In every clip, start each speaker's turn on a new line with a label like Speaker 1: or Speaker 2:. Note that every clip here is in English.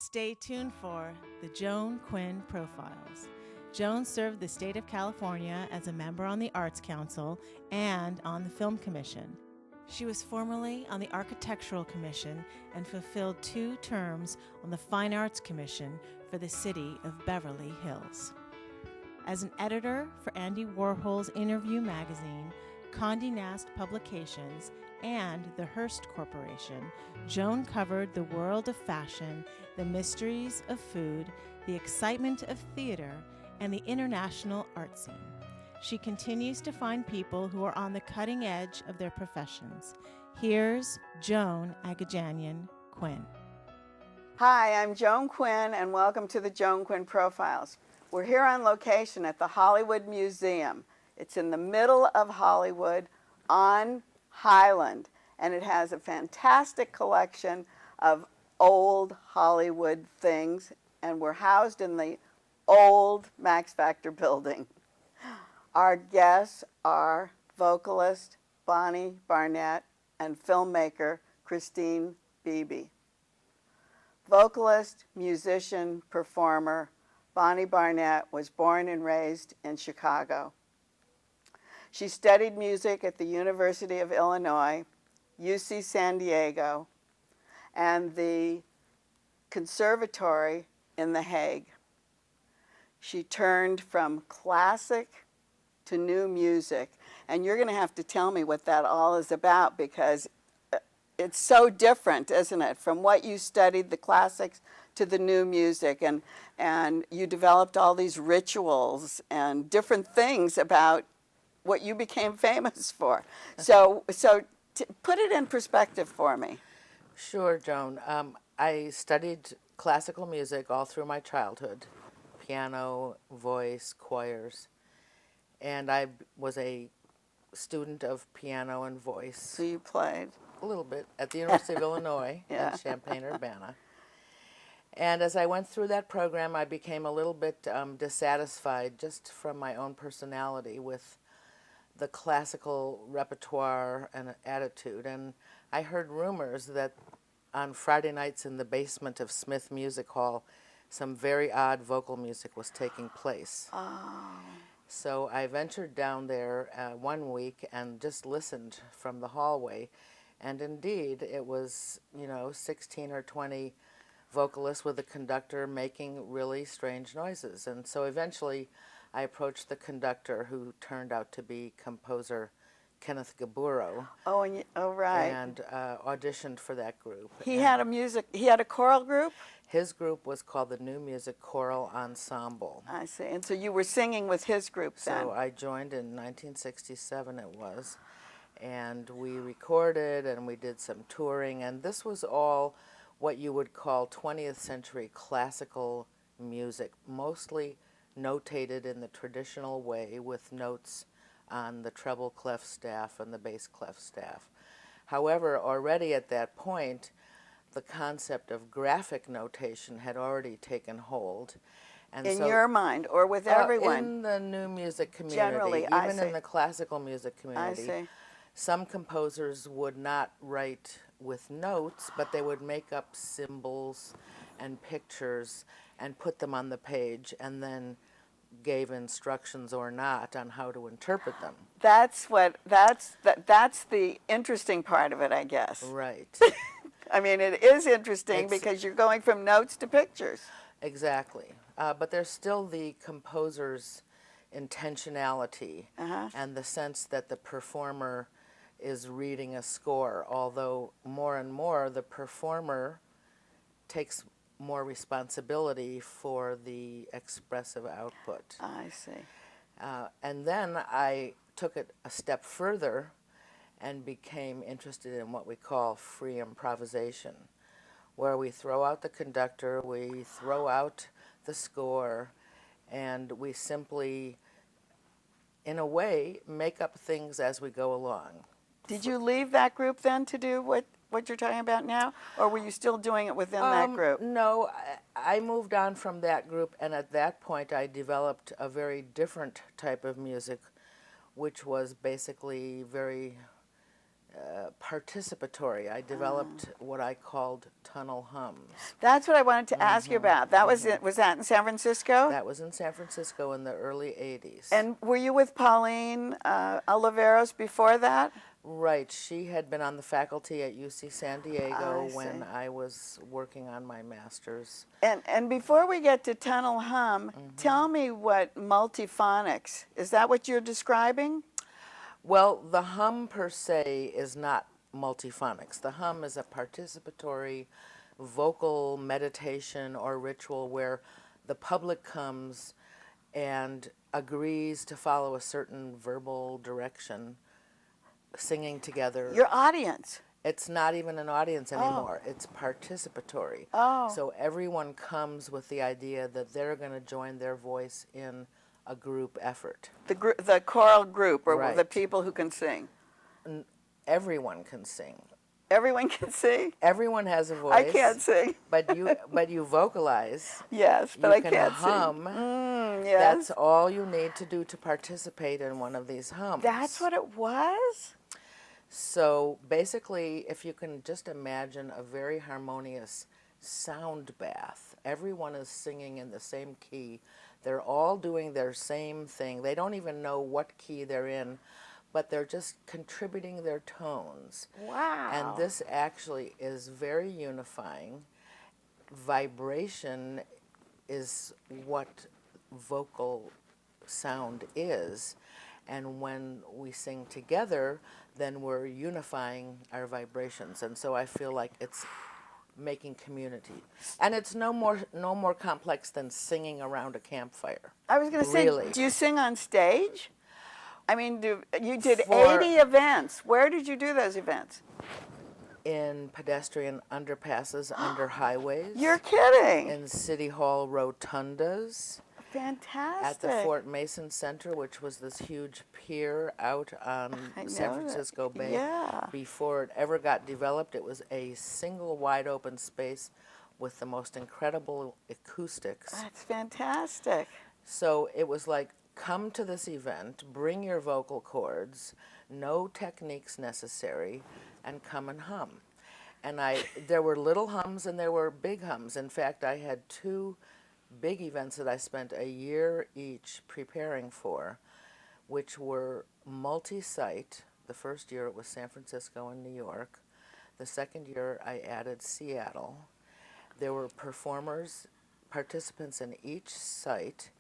Speaker 1: Stay tuned for the Joan Quinn Profiles. Joan served the state of California as a member on the Arts Council and on the Film Commission. She was formerly on the Architectural Commission and fulfilled 2 terms on the Fine Arts Commission for the city of Beverly Hills. As an editor for Andy Warhol's Interview magazine, Condé Nast Publications, and the Hearst Corporation, Joan covered the world of fashion, the mysteries of food, the excitement of theater, and the international art scene. She continues to find people who are on the cutting edge of their professions. Here's Joan Agajanian Quinn.
Speaker 2: Hi, I'm Joan Quinn, and welcome to the Joan Quinn Profiles. We're here on location at the Hollywood Museum. It's in the middle of Hollywood on Highland, and it has a fantastic collection of old Hollywood things, and we're housed in the old Max Factor building. Our guests are vocalist Bonnie Barnett and filmmaker Christine Beebe. Vocalist, musician, performer, Bonnie Barnett was born and raised in Chicago. She studied music at the University of Illinois, UC San Diego, and the Conservatory in The Hague. She turned from classic to new music, and you're going to have to tell me what that all is about, because it's so different, isn't it, from what you studied, the classics, to the new music, and you developed all these rituals and different things about what you became famous for. So put it in perspective for me.
Speaker 3: Sure, Joan. I studied classical music all through my childhood, piano, voice, choirs, and I was a student of piano and voice.
Speaker 2: So you played?
Speaker 3: A little bit at the University of Illinois in Champaign-Urbana. And as I went through that program, I became a little bit dissatisfied just from my own personality with the classical repertoire and attitude. And I heard rumors that on Friday nights in the basement of Smith Music Hall, some very odd vocal music was taking place.
Speaker 2: Oh.
Speaker 3: So I ventured down there one week and just listened from the hallway. And indeed, it was, 16 or 20 vocalists with a conductor making really strange noises. And so eventually I approached the conductor, who turned out to be composer Kenneth Gaburo.
Speaker 2: Right.
Speaker 3: And auditioned for that group.
Speaker 2: He had a choral group?
Speaker 3: His group was called the New Music Choral Ensemble.
Speaker 2: I see. And so you were singing with his group then?
Speaker 3: So I joined in 1967, it was. And we recorded and we did some touring. And this was all what you would call 20th century classical music, mostly notated in the traditional way with notes on the treble clef staff and the bass clef staff. However, already at that point, the concept of graphic notation had already taken hold. And
Speaker 2: in your mind, or with everyone?
Speaker 3: In the new music community,
Speaker 2: generally,
Speaker 3: even in the classical music community.
Speaker 2: I see.
Speaker 3: Some composers would not write with notes, but they would make up symbols and pictures and put them on the page, and then gave instructions or not on how to interpret them.
Speaker 2: That's the interesting part of it, I guess.
Speaker 3: Right.
Speaker 2: I mean, it is interesting because you're going from notes to pictures.
Speaker 3: Exactly. But there's still the composer's intentionality and the sense that the performer is reading a score, although more and more the performer takes more responsibility for the expressive output.
Speaker 2: I see.
Speaker 3: And then I took it a step further and became interested in what we call free improvisation, where we throw out the conductor, we throw out the score, and we simply, in a way, make up things as we go along.
Speaker 2: Did you leave that group then to do what you're talking about now, or were you still doing it within that group?
Speaker 3: No, I moved on from that group, and at that point I developed a very different type of music, which was basically very participatory. I developed what I called tunnel hums.
Speaker 2: That's what I wanted to ask you about. That was it. Was that in San Francisco?
Speaker 3: That was in San Francisco in the early 80s.
Speaker 2: And were you with Pauline Oliveros before that?
Speaker 3: Right. She had been on the faculty at UC San Diego
Speaker 2: I
Speaker 3: when
Speaker 2: see.
Speaker 3: I was working on my master's.
Speaker 2: And before we get to tunnel hum, tell me what multiphonics, is that what you're describing?
Speaker 3: Well, the hum per se is not multiphonics. The hum is a participatory vocal meditation or ritual where the public comes and agrees to follow a certain verbal direction, singing together.
Speaker 2: Your audience.
Speaker 3: It's not even an audience anymore. It's participatory.
Speaker 2: Oh.
Speaker 3: So everyone comes with the idea that they're going to join their voice in a group effort.
Speaker 2: The choral group, or
Speaker 3: Right.
Speaker 2: the people who can sing.
Speaker 3: Everyone can sing.
Speaker 2: Everyone can sing?
Speaker 3: Everyone has a voice.
Speaker 2: I can't sing.
Speaker 3: But you vocalize.
Speaker 2: Yes, but
Speaker 3: You
Speaker 2: I
Speaker 3: can
Speaker 2: can't
Speaker 3: hum.
Speaker 2: sing. Yes.
Speaker 3: That's all you need to do to participate in one of these hums.
Speaker 2: That's what it was?
Speaker 3: So basically, if you can just imagine a very harmonious sound bath, everyone is singing in the same key. They're all doing their same thing. They don't even know what key they're in, but they're just contributing their tones.
Speaker 2: Wow.
Speaker 3: And this actually is very unifying. Vibration is what vocal sound is. And when we sing together, then we're unifying our vibrations. And so I feel like it's making community. And it's no more complex than singing around a campfire.
Speaker 2: I was going to say,
Speaker 3: Really.
Speaker 2: do you sing on stage? I mean, you did
Speaker 3: For-
Speaker 2: 80 events. Where did you do those events?
Speaker 3: In pedestrian underpasses, under highways,
Speaker 2: You're kidding.
Speaker 3: in City Hall rotundas,
Speaker 2: Fantastic.
Speaker 3: at the Fort Mason Center, which was this huge pier out on
Speaker 2: I
Speaker 3: San
Speaker 2: know that.
Speaker 3: Francisco Bay.
Speaker 2: Yeah.
Speaker 3: Before it ever got developed, it was a single wide open space with the most incredible acoustics.
Speaker 2: That's fantastic.
Speaker 3: So it was like, come to this event, bring your vocal cords, no techniques necessary, and come and hum. And there were little hums and there were big hums. In fact, I had 2 big events that I spent a year each preparing for, which were multi-site. The first year it was San Francisco and New York. The second year I added Seattle. There were participants in each site,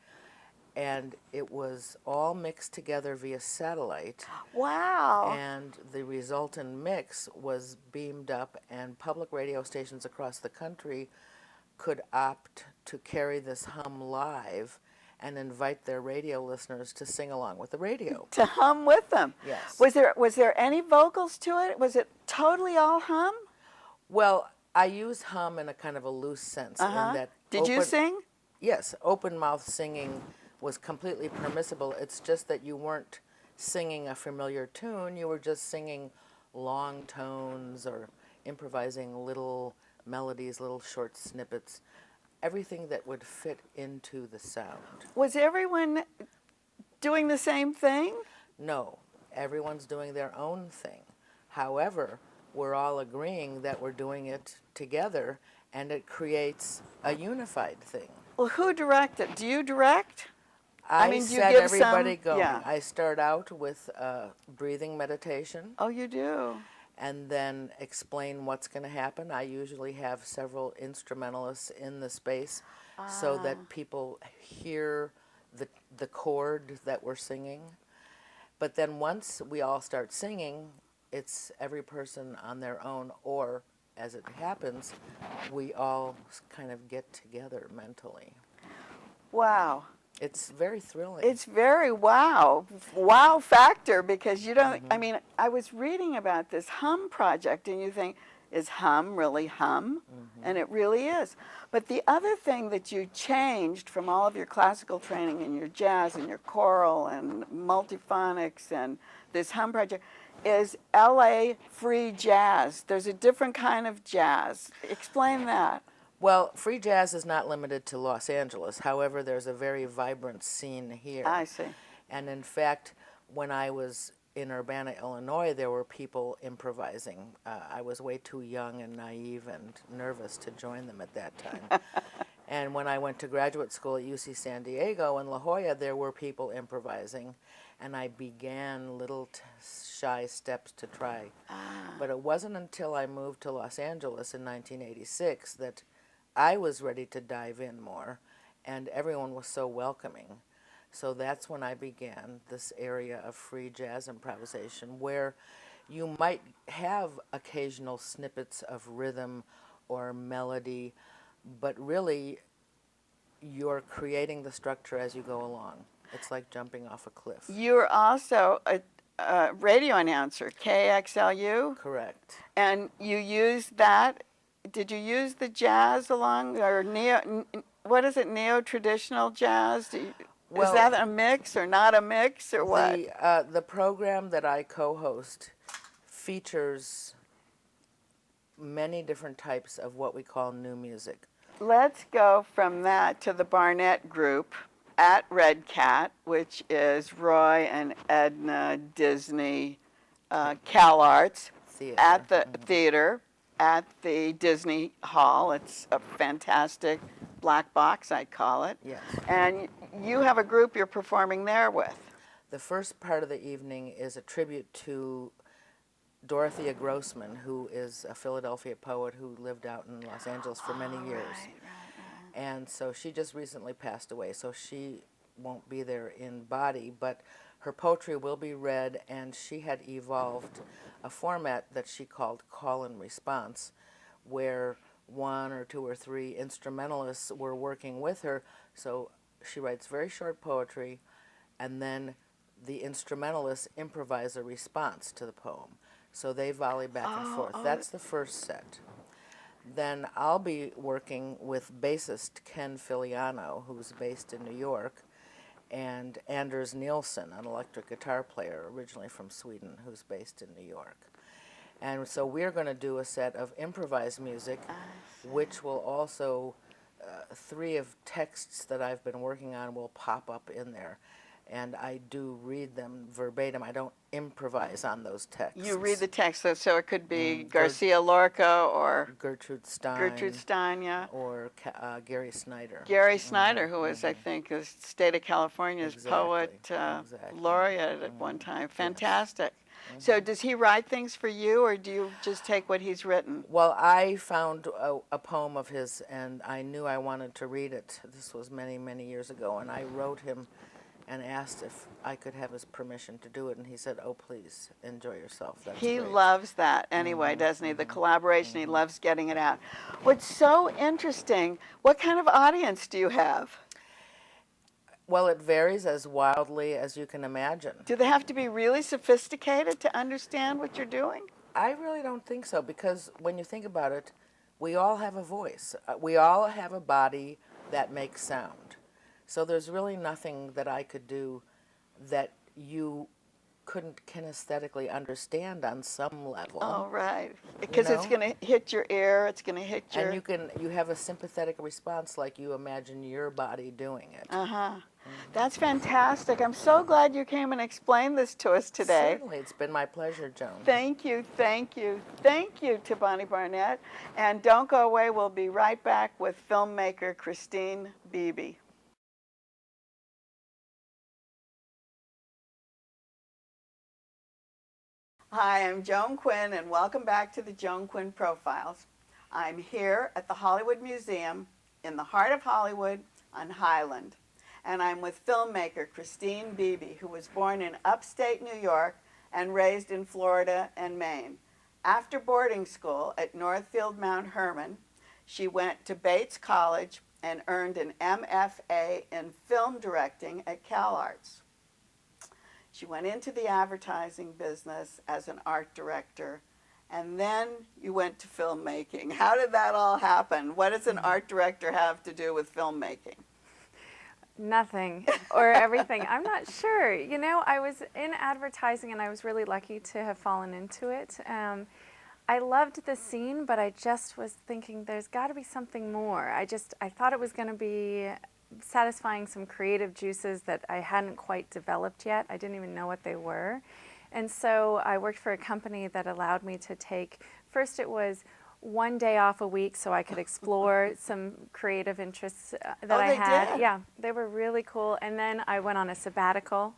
Speaker 3: and it was all mixed together via satellite.
Speaker 2: Wow.
Speaker 3: And the resultant mix was beamed up, and public radio stations across the country could opt to carry this hum live and invite their radio listeners to sing along with the radio.
Speaker 2: To hum with them.
Speaker 3: Yes.
Speaker 2: Was there any vocals to it? Was it totally all hum?
Speaker 3: Well, I use hum in a kind of a loose sense. In that
Speaker 2: Did you sing?
Speaker 3: Yes, open mouth singing was completely permissible. It's just that you weren't singing a familiar tune. You were just singing long tones or improvising little melodies, little short snippets, everything that would fit into the sound.
Speaker 2: Was everyone doing the same thing?
Speaker 3: No, everyone's doing their own thing. However, we're all agreeing that we're doing it together, and it creates a unified thing.
Speaker 2: Well, who directed? Do you direct?
Speaker 3: I
Speaker 2: mean, do you
Speaker 3: set
Speaker 2: give
Speaker 3: everybody
Speaker 2: some-
Speaker 3: going.
Speaker 2: yeah.
Speaker 3: I start out with breathing meditation,
Speaker 2: Oh, you do.
Speaker 3: and then explain what's going to happen. I usually have several instrumentalists in the space so that people hear the chord that we're singing. But then once we all start singing, it's every person on their own, or as it happens, we all kind of get together mentally.
Speaker 2: Wow.
Speaker 3: It's very thrilling.
Speaker 2: It's very wow factor, because you don't, I mean, I was reading about this hum project, and you think, is hum really hum? And it really is. But the other thing that you changed from all of your classical training and your jazz and your choral and multiphonics and this hum project is LA free jazz. There's a different kind of jazz. Explain that.
Speaker 3: Well, free jazz is not limited to Los Angeles. However, there's a very vibrant scene here.
Speaker 2: I see.
Speaker 3: And in fact, when I was in Urbana, Illinois, there were people improvising. I was way too young and naive and nervous to join them at that time. And when I went to graduate school at UC San Diego in La Jolla, there were people improvising, and I began little shy steps to try. But it wasn't until I moved to Los Angeles in 1986 that I was ready to dive in more, and everyone was so welcoming. So that's when I began this area of free jazz improvisation, where you might have occasional snippets of rhythm or melody, but really you're creating the structure as you go along. It's like jumping off a cliff.
Speaker 2: You're also a radio announcer, KXLU?
Speaker 3: Correct.
Speaker 2: And you use that, did you use the jazz along, or what is it, neo-traditional jazz? Is that a mix or not a mix, or what?
Speaker 3: The program that I co-host features many different types of what we call new music.
Speaker 2: Let's go from that to the Barnett group at Red Cat, which is Roy and Edna Disney CalArts
Speaker 3: Theater.
Speaker 2: At the theater at the Disney Hall. It's a fantastic black box, I'd call it.
Speaker 3: Yes.
Speaker 2: And you have a group you're performing there with.
Speaker 3: The first part of the evening is a tribute to Dorothea Grossman, who is a Philadelphia poet who lived out in Los Angeles for many years.
Speaker 2: Right.
Speaker 3: And so she just recently passed away, so she won't be there in body, but her poetry will be read, and she had evolved a format that she called call and response, where one or two or three instrumentalists were working with her. So she writes very short poetry, and then the instrumentalists improvise a response to the poem. So they volley back and forth. That's the first set. Then I'll be working with bassist Ken Filiano, who's based in New York, and Anders Nielsen, an electric guitar player originally from Sweden, who's based in New York. And so we're going to do a set of improvised music, which will also, three of texts that I've been working on will pop up in there. And I do read them verbatim. I don't improvise on those texts.
Speaker 2: You read the text, so it could be Garcia Lorca or
Speaker 3: Gertrude Stein.
Speaker 2: Gertrude Stein, yeah.
Speaker 3: Or Gary Snyder.
Speaker 2: Gary Snyder, who was, I think, the state of California's poet laureate at one time. Fantastic. Yes. So does he write things for you, or do you just take what he's written?
Speaker 3: Well, I found a poem of his, and I knew I wanted to read it. This was many, many years ago, and I wrote him and asked if I could have his permission to do it, and he said, "Oh, please, enjoy yourself." That's
Speaker 2: he
Speaker 3: great.
Speaker 2: Loves that anyway, doesn't he? The collaboration, he loves getting it out. What's so interesting, what kind of audience do you have?
Speaker 3: Well, it varies as wildly as you can imagine.
Speaker 2: Do they have to be really sophisticated to understand what you're doing?
Speaker 3: I really don't think so, because when you think about it, we all have a voice. We all have a body that makes sound. So there's really nothing that I could do that you couldn't kinesthetically understand on some level.
Speaker 2: Oh, right. Because it's going to hit your ear, it's going to hit your...
Speaker 3: And you have a sympathetic response like you imagine your body doing it.
Speaker 2: That's fantastic. I'm so glad you came and explained this to us today.
Speaker 3: Certainly. It's been my pleasure, Joan.
Speaker 2: Thank you, thank you, thank you to Bonnie Barnett. And don't go away. We'll be right back with filmmaker Christine Beebe. Hi, I'm Joan Quinn, and welcome back to the Joan Quinn Profiles. I'm here at the Hollywood Museum in the heart of Hollywood on Highland. And I'm with filmmaker Christine Beebe, who was born in upstate New York and raised in Florida and Maine. After boarding school at Northfield Mount Hermon, she went to Bates College and earned an MFA in film directing at CalArts. She went into the advertising business as an art director, and then you went to filmmaking. How did that all happen? What does an art director have to do with filmmaking?
Speaker 4: Nothing, or everything. I'm not sure. You know, I was in advertising, and I was really lucky to have fallen into it. I loved the scene, but I just was thinking there's got to be something more. I thought it was going to be satisfying some creative juices that I hadn't quite developed yet. I didn't even know what they were. And so I worked for a company that allowed me to take, first it was 1 day off a week so I could explore some creative interests that I had.
Speaker 2: Did?
Speaker 4: Yeah, they were really cool. And then I went on a sabbatical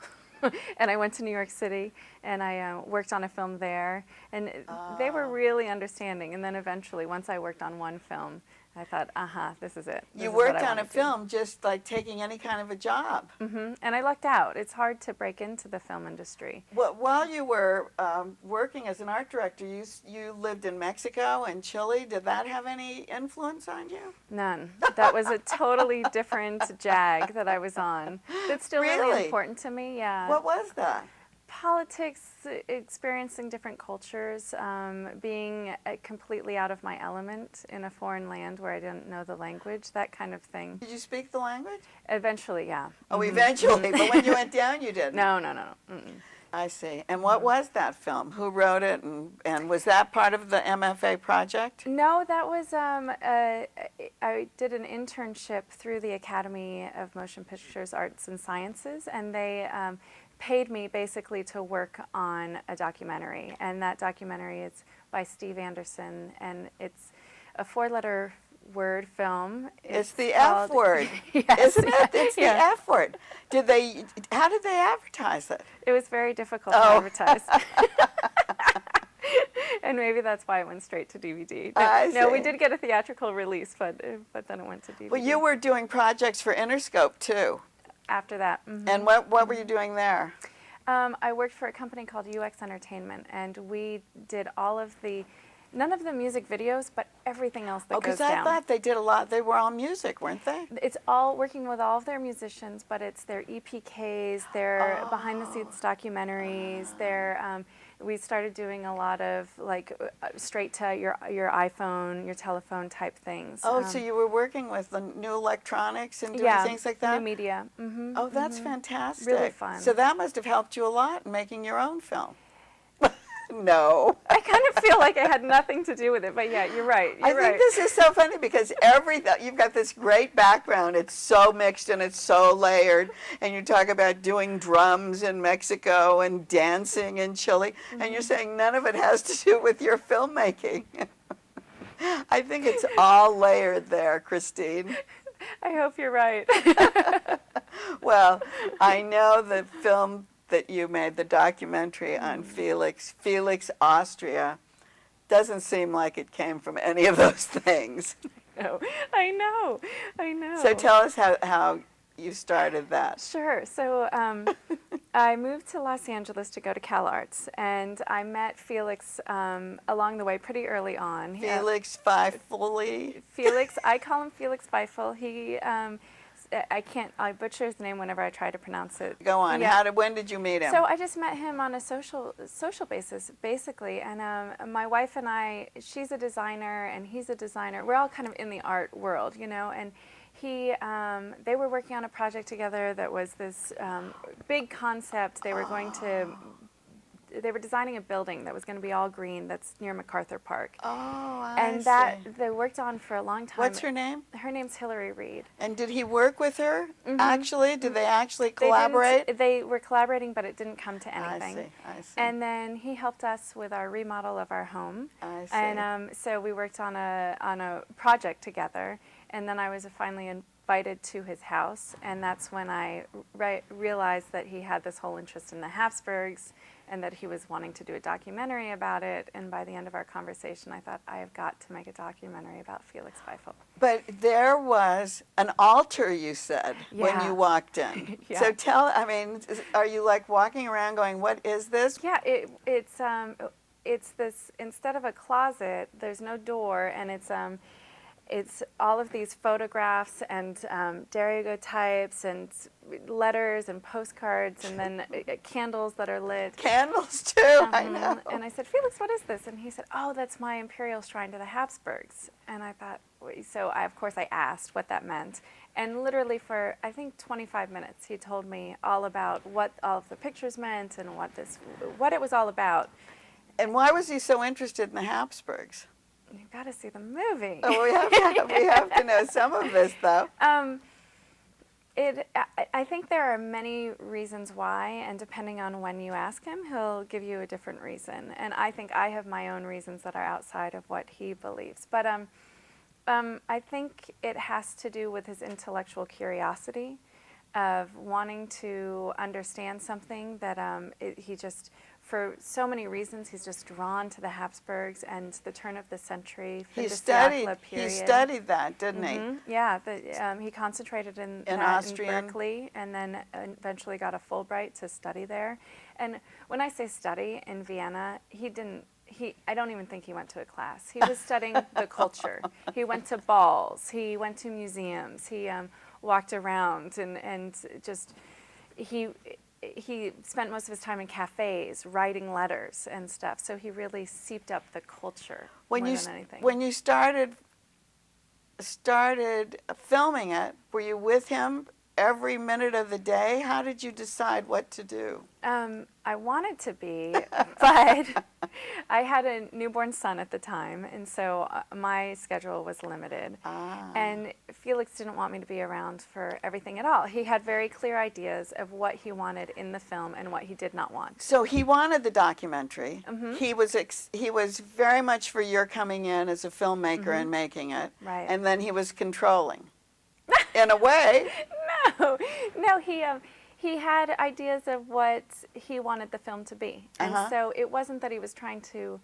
Speaker 4: and I went to New York City and I worked on a film there. And they were really understanding. And then eventually, once I worked on one film, I thought, this is it.
Speaker 2: You worked on a film just like taking any kind of a job.
Speaker 4: And I lucked out. It's hard to break into the film industry.
Speaker 2: Well, while you were working as an art director, you lived in Mexico and Chile. Did that have any influence on you?
Speaker 4: None. That was a totally different jag that I was on. That's still really important to me, yeah.
Speaker 2: What was that?
Speaker 4: Politics, experiencing different cultures, being completely out of my element in a foreign land where I didn't know the language, that kind of thing.
Speaker 2: Did you speak the language?
Speaker 4: Eventually, yeah.
Speaker 2: Oh, eventually, but when you went down, you didn't?
Speaker 4: No.
Speaker 2: I see. And what was that film? Who wrote it, and was that part of the MFA project?
Speaker 4: No, that was, I did an internship through the Academy of Motion Pictures Arts and Sciences, and they paid me basically to work on a documentary. And that documentary is by Steve Anderson, and it's a 4-letter word film.
Speaker 2: It's the F word,
Speaker 4: yes,
Speaker 2: isn't it? It's the F word. How did they advertise it?
Speaker 4: It was very difficult to advertise. And maybe that's why it went straight to DVD. No, we did get a theatrical release, but then it went to DVD.
Speaker 2: Well, you were doing projects for Interscope, too.
Speaker 4: After that.
Speaker 2: And what were you doing there?
Speaker 4: I worked for a company called UX Entertainment, and we did none of the music videos, but everything else that goes down.
Speaker 2: Because I thought they did a lot. They were all music, weren't they?
Speaker 4: It's all working with all of their musicians, but it's their EPKs, their behind-the-scenes documentaries, we started doing a lot of straight to your iPhone, your telephone type things.
Speaker 2: Oh, so you were working with the new electronics and doing things like that?
Speaker 4: New media. Mm-hmm,
Speaker 2: oh, that's fantastic.
Speaker 4: Really fun.
Speaker 2: So that must have helped you a lot in making your own film. No.
Speaker 4: I kind of feel like I had nothing to do with it, but yeah, you're right.
Speaker 2: I think this is so funny because you've got this great background. It's so mixed and it's so layered. And you talk about doing drums in Mexico and dancing in Chile, and you're saying none of it has to do with your filmmaking. I think it's all layered there, Christine.
Speaker 4: I hope you're right.
Speaker 2: Well, I know the film that you made, the documentary on Felix, Austria, doesn't seem like it came from any of those things.
Speaker 4: No, I know.
Speaker 2: So tell us how you started that.
Speaker 4: Sure. So I moved to Los Angeles to go to CalArts, and I met Felix along the way pretty early on.
Speaker 2: Felix Feifel.
Speaker 4: Felix, I call him Felix Feifel. He I butcher his name whenever I try to pronounce it.
Speaker 2: Go on.
Speaker 4: Yeah.
Speaker 2: When did you meet him?
Speaker 4: So I just met him on a social basis, basically. And my wife and I, she's a designer and he's a designer. We're all kind of in the art world, And they were working on a project together that was this big concept. They were they were designing a building that was going to be all green that's near MacArthur Park.
Speaker 2: Oh,
Speaker 4: I see. They worked on for a long time.
Speaker 2: What's her name?
Speaker 4: Her name's Hillary Reed.
Speaker 2: And did he work with her, actually? Did they actually collaborate?
Speaker 4: They were collaborating, but it didn't come to anything.
Speaker 2: I see.
Speaker 4: And then he helped us with our remodel of our home.
Speaker 2: I see.
Speaker 4: And so we worked on a project together. And then I was finally invited to his house. And that's when I realized that he had this whole interest in the Habsburgs, and that he was wanting to do a documentary about it. And by the end of our conversation, I thought, I have got to make a documentary about Felix Feifel.
Speaker 2: But there was an altar, you said, when you walked in.
Speaker 4: Yeah.
Speaker 2: So are you like walking around going, what is this?
Speaker 4: Yeah, it's this, instead of a closet, there's no door, and it's all of these photographs and daguerreotypes and letters and postcards and then candles that are lit.
Speaker 2: Candles too, I know.
Speaker 4: And I said, Felix, what is this? And he said, oh, that's my imperial shrine to the Habsburgs. And I thought, so of course I asked what that meant. And literally for, I think, 25 minutes, he told me all about what all of the pictures meant and what it was all about.
Speaker 2: And why was he so interested in the Habsburgs?
Speaker 4: You've got to see the movie.
Speaker 2: Oh, we have to know some of this, though.
Speaker 4: I think there are many reasons why, and depending on when you ask him, he'll give you a different reason. And I think I have my own reasons that are outside of what he believes. But I think it has to do with his intellectual curiosity of wanting to understand something that he just, for so many reasons, he's just drawn to the Habsburgs and the turn of the century,
Speaker 2: He
Speaker 4: period.
Speaker 2: studied that, didn't he?
Speaker 4: Yeah, he concentrated in Berkeley, and then eventually got a Fulbright to study there. And when I say study in Vienna, I don't even think he went to a class. He was studying the culture. He went to balls. He went to museums. He walked around and just he spent most of his time in cafes, writing letters and stuff. So he really seeped up the culture more than anything.
Speaker 2: When you started filming it, were you with him every minute of the day? How did you decide what to do?
Speaker 4: I wanted to be, but I had a newborn son at the time, and so my schedule was limited. And Felix didn't want me to be around for everything at all. He had very clear ideas of what he wanted in the film and what he did not want.
Speaker 2: So he wanted the documentary. He was very much for your coming in as a filmmaker and making it.
Speaker 4: Right.
Speaker 2: And then he was controlling, in a way.
Speaker 4: No, he had ideas of what he wanted the film to be. And so it wasn't that he was trying to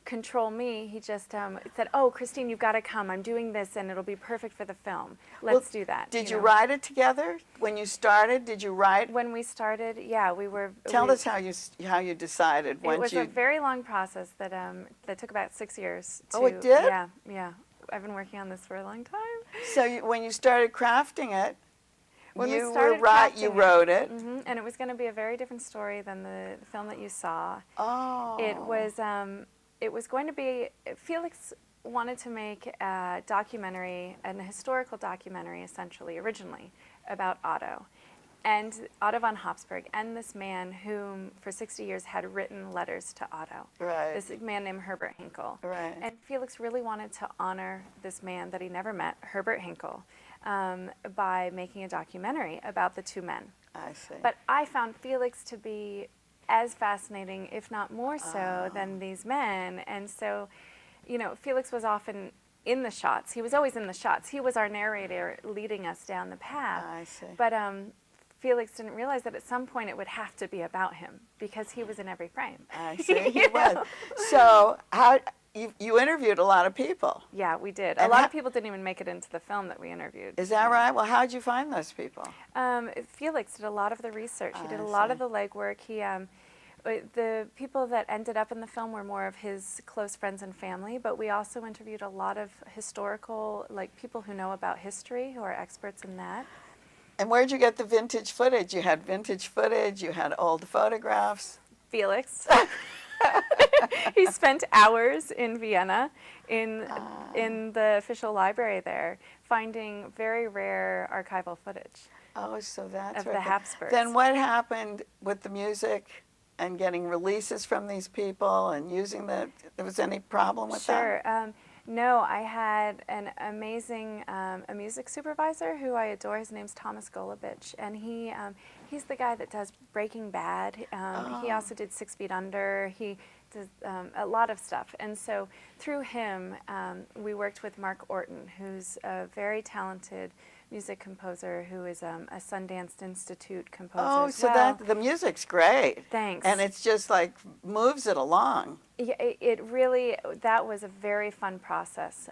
Speaker 4: control me. He just said, "Oh, Christine, you've got to come. I'm doing this, and it'll be perfect for the film. Let's do that."
Speaker 2: Did you write it together when you started? Did you write?
Speaker 4: When we started, yeah, we were.
Speaker 2: Tell us how you decided.
Speaker 4: It was a very long process that took about 6 years.
Speaker 2: Oh, it did?
Speaker 4: Yeah. I've been working on this for a long time.
Speaker 2: So when you started crafting it, you wrote it.
Speaker 4: And it was going to be a very different story than the film that you saw.
Speaker 2: Oh.
Speaker 4: It was going to be, Felix wanted to make a documentary, an historical documentary essentially, originally, about Otto. And Otto von Habsburg, and this man whom for 60 years had written letters to Otto.
Speaker 2: Right.
Speaker 4: This man named Herbert Hinckel.
Speaker 2: Right.
Speaker 4: And Felix really wanted to honor this man that he never met, Herbert Hinckel, by making a documentary about the two men.
Speaker 2: I see.
Speaker 4: But I found Felix to be as fascinating, if not more so, than these men. And so, Felix was often in the shots. He was always in the shots. He was our narrator leading us down the path.
Speaker 2: I see.
Speaker 4: But Felix didn't realize that at some point it would have to be about him because he was in every frame.
Speaker 2: I see. He was. So you interviewed a lot of people.
Speaker 4: Yeah, we did.
Speaker 2: And
Speaker 4: a lot of people didn't even make it into the film that we interviewed.
Speaker 2: Is that right? Well, how'd you find those people?
Speaker 4: Felix did a lot of the research. He did a lot of the legwork. The people that ended up in the film were more of his close friends and family, but we also interviewed a lot of historical, people who know about history, who are experts in that.
Speaker 2: And where'd you get the vintage footage? You had vintage footage, you had old photographs.
Speaker 4: Felix. He spent hours in Vienna in the official library there, finding very rare archival footage.
Speaker 2: Oh, so that's
Speaker 4: of the Habsburgs.
Speaker 2: Then what happened with the music and getting releases from these people and using there was any problem with that?
Speaker 4: Sure. No, I had an amazing a music supervisor who I adore. His name's Thomas Golubich, and he's the guy that does Breaking Bad. He also did 6 Feet Under. He does a lot of stuff. And so through him, we worked with Mark Orton, who's a very talented music composer who is a Sundance Institute composer as well.
Speaker 2: The music's great.
Speaker 4: Thanks.
Speaker 2: And it's just moves it along.
Speaker 4: Yeah, it really, that was a very fun process,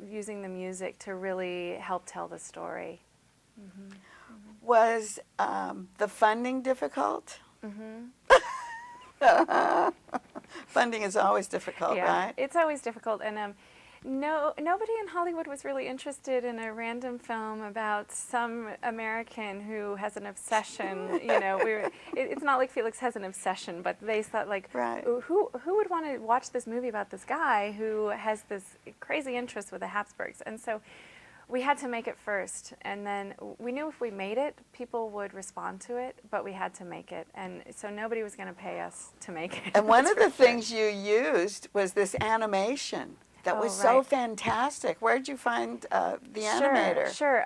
Speaker 4: using the music to really help tell the story. Mm-hmm.
Speaker 2: Was the funding difficult? Funding is always difficult, right?
Speaker 4: It's always difficult, and nobody in Hollywood was really interested in a random film about some American who has an obsession. It's not like Felix has an obsession, but they thought
Speaker 2: right.
Speaker 4: who would want to watch this movie about this guy who has this crazy interest with the Habsburgs? And so we had to make it first, and then we knew if we made it, people would respond to it, but we had to make it, and so nobody was going to pay us to make it.
Speaker 2: And one of the things you used was this animation. That
Speaker 4: Oh,
Speaker 2: was so
Speaker 4: right.
Speaker 2: fantastic. Where'd you find the animator?
Speaker 4: Sure.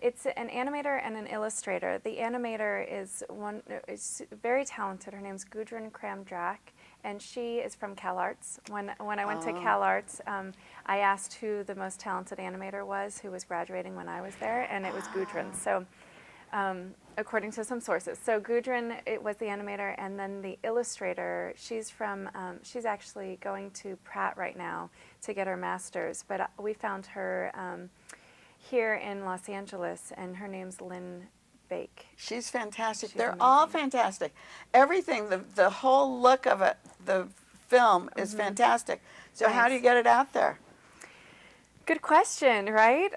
Speaker 4: It's an animator and an illustrator. The animator is very talented. Her name's Gudrun Kramdrack, and she is from CalArts. When I went to CalArts, I asked who the most talented animator was, who was graduating when I was there, and it was Gudrun. So, according to some sources, so Gudrun was the animator, and then the illustrator. She's actually going to Pratt right now to get her master's, but we found her here in Los Angeles, and her name's Lynn Bake.
Speaker 2: She's fantastic.
Speaker 4: She's
Speaker 2: They're
Speaker 4: amazing.
Speaker 2: all fantastic. Everything, the whole look of it, the film is fantastic. So how do you get it out there?
Speaker 4: Good question, right?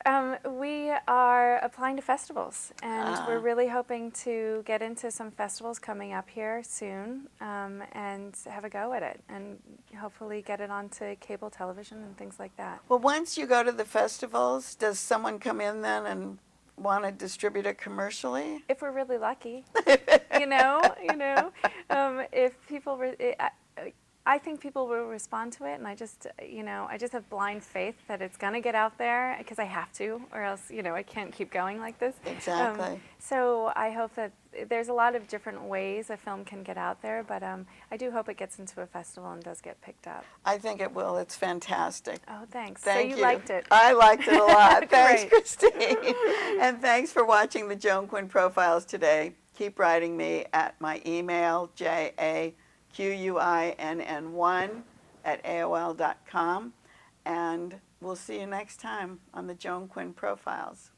Speaker 4: We are applying to festivals, and we're really hoping to get into some festivals coming up here soon, and have a go at it, and hopefully get it onto cable television and things like that.
Speaker 2: Well, once you go to the festivals, does someone come in then and want to distribute it commercially?
Speaker 4: If we're really lucky, if people I think people will respond to it, and I just have blind faith that it's going to get out there, because I have to, or else, I can't keep going like this.
Speaker 2: Exactly.
Speaker 4: So I hope that there's a lot of different ways a film can get out there, but I do hope it gets into a festival and does get picked up.
Speaker 2: I think it will. It's fantastic.
Speaker 4: Oh, thanks.
Speaker 2: Thank
Speaker 4: so you liked it.
Speaker 2: I liked it a lot. Thanks,
Speaker 4: Great.
Speaker 2: Christine. And thanks for watching the Joan Quinn Profiles today. Keep writing me at my email, JAQUINN1@AOL.com. And we'll see you next time on the Joan Quinn Profiles.